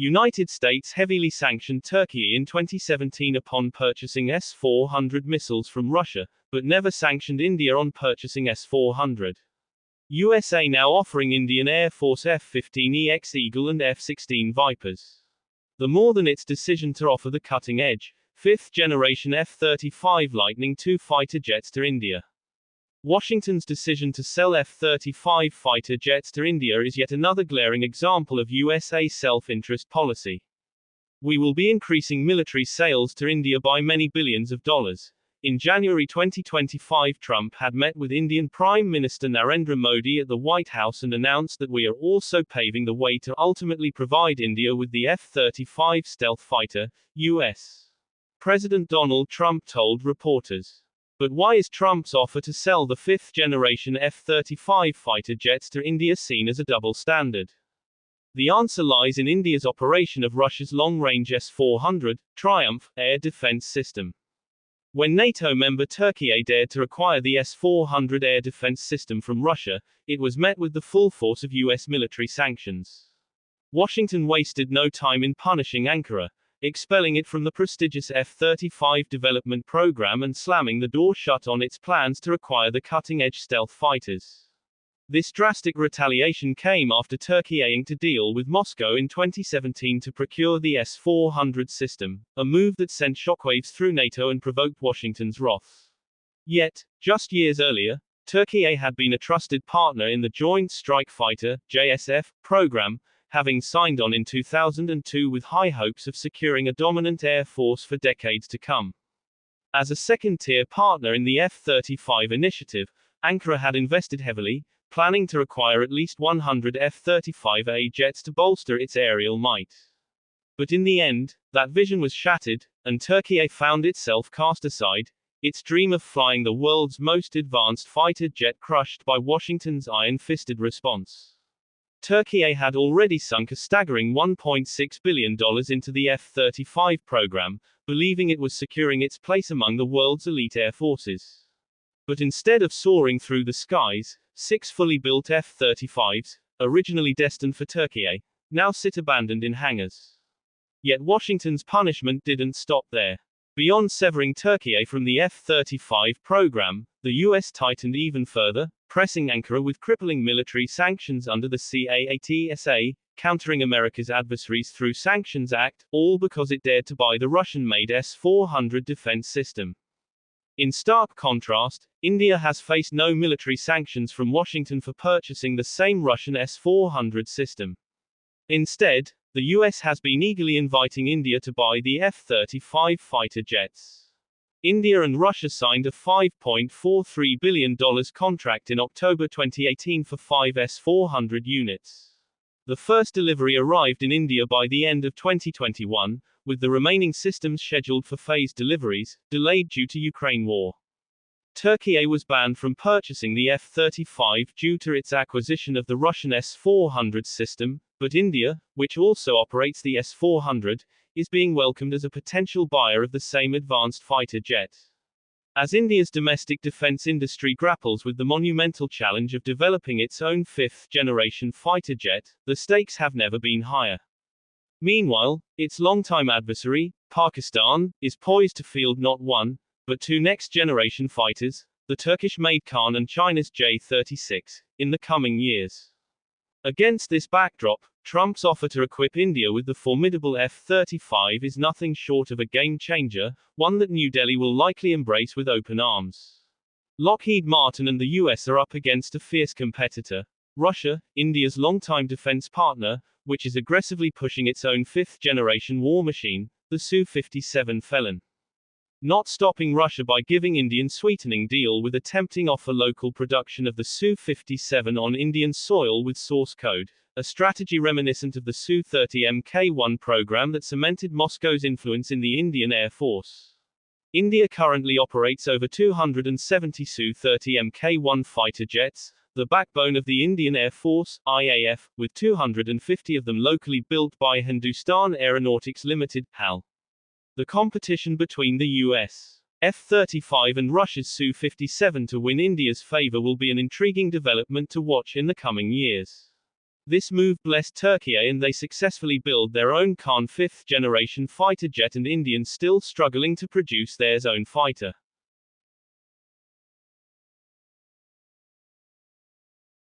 United States heavily sanctioned Turkey in 2017 upon purchasing S-400 missiles from Russia, but never sanctioned India on purchasing S-400. USA now offering Indian Air Force F-15EX Eagle and F-16 Vipers. The more than its decision to offer the cutting-edge, fifth-generation F-35 Lightning II fighter jets to India. Washington's decision to sell F-35 fighter jets to India is yet another glaring example of USA's self-interest policy. We will be increasing military sales to India by many billions of dollars. In January 2025, Trump had met with Indian Prime Minister Narendra Modi at the White House and announced that we are also paving the way to ultimately provide India with the F-35 stealth fighter, U.S. President Donald Trump told reporters. But why is Trump's offer to sell the fifth-generation F-35 fighter jets to India seen as a double standard? The answer lies in India's operation of Russia's long-range S-400 Triumph air defense system. When NATO member Turkey dared to acquire the S-400 air defense system from Russia, it was met with the full force of U.S. military sanctions. Washington wasted no time in punishing Ankara, expelling it from the prestigious F-35 development program and slamming the door shut on its plans to acquire the cutting-edge stealth fighters. This drastic retaliation came after Turkey inked to deal with Moscow in 2017 to procure the S-400 system, a move that sent shockwaves through NATO and provoked Washington's wrath. Yet, just years earlier, Turkey had been a trusted partner in the Joint Strike Fighter (JSF) program, having signed on in 2002 with high hopes of securing a dominant air force for decades to come. As a second-tier partner in the F-35 initiative, Ankara had invested heavily, planning to acquire at least 100 F-35A jets to bolster its aerial might. But in the end, that vision was shattered, and Turkey found itself cast aside, its dream of flying the world's most advanced fighter jet crushed by Washington's iron-fisted response. Turkey had already sunk a staggering $1.6 billion into the F-35 program, believing it was securing its place among the world's elite air forces. But instead of soaring through the skies, 6 fully built F-35s, originally destined for Turkey, now sit abandoned in hangars. Yet Washington's punishment didn't stop there. Beyond severing Turkey from the F-35 program, the US tightened even further, pressing Ankara with crippling military sanctions under the CAATSA, countering America's adversaries through Sanctions Act, all because it dared to buy the Russian-made S-400 defense system. In stark contrast, India has faced no military sanctions from Washington for purchasing the same Russian S-400 system. Instead, the US has been eagerly inviting India to buy the F-35 fighter jets. India and Russia signed a $5.43 billion contract in October 2018 for 5 S-400 units. The first delivery arrived in India by the end of 2021, with the remaining systems scheduled for phased deliveries, delayed due to Ukraine war. Turkey was banned from purchasing the F-35 due to its acquisition of the Russian S-400 system, but India, which also operates the S-400, is being welcomed as a potential buyer of the same advanced fighter jet. As India's domestic defense industry grapples with the monumental challenge of developing its own fifth-generation fighter jet, the stakes have never been higher. Meanwhile, its longtime adversary, Pakistan, is poised to field not one, but 2 next-generation fighters, the Turkish-made Khan and China's J-36, in the coming years. Against this backdrop, Trump's offer to equip India with the formidable F-35 is nothing short of a game-changer, one that New Delhi will likely embrace with open arms. Lockheed Martin and the US are up against a fierce competitor, Russia, India's longtime defense partner, which is aggressively pushing its own fifth-generation war machine, the Su-57 Felon. Not stopping Russia by giving Indian sweetening deal with attempting offer local production of the Su-57 on Indian soil with source code, a strategy reminiscent of the Su-30 Mk1 program that cemented Moscow's influence in the Indian Air Force. India currently operates over 270 Su-30 Mk1 fighter jets, the backbone of the Indian Air Force, IAF, with 250 of them locally built by Hindustan Aeronautics Limited, HAL. The competition between the US F-35 and Russia's Su-57 to win India's favor will be an intriguing development to watch in the coming years. This move blessed Turkey and they successfully build their own Khan 5th generation fighter jet, and Indians still struggling to produce their own fighter.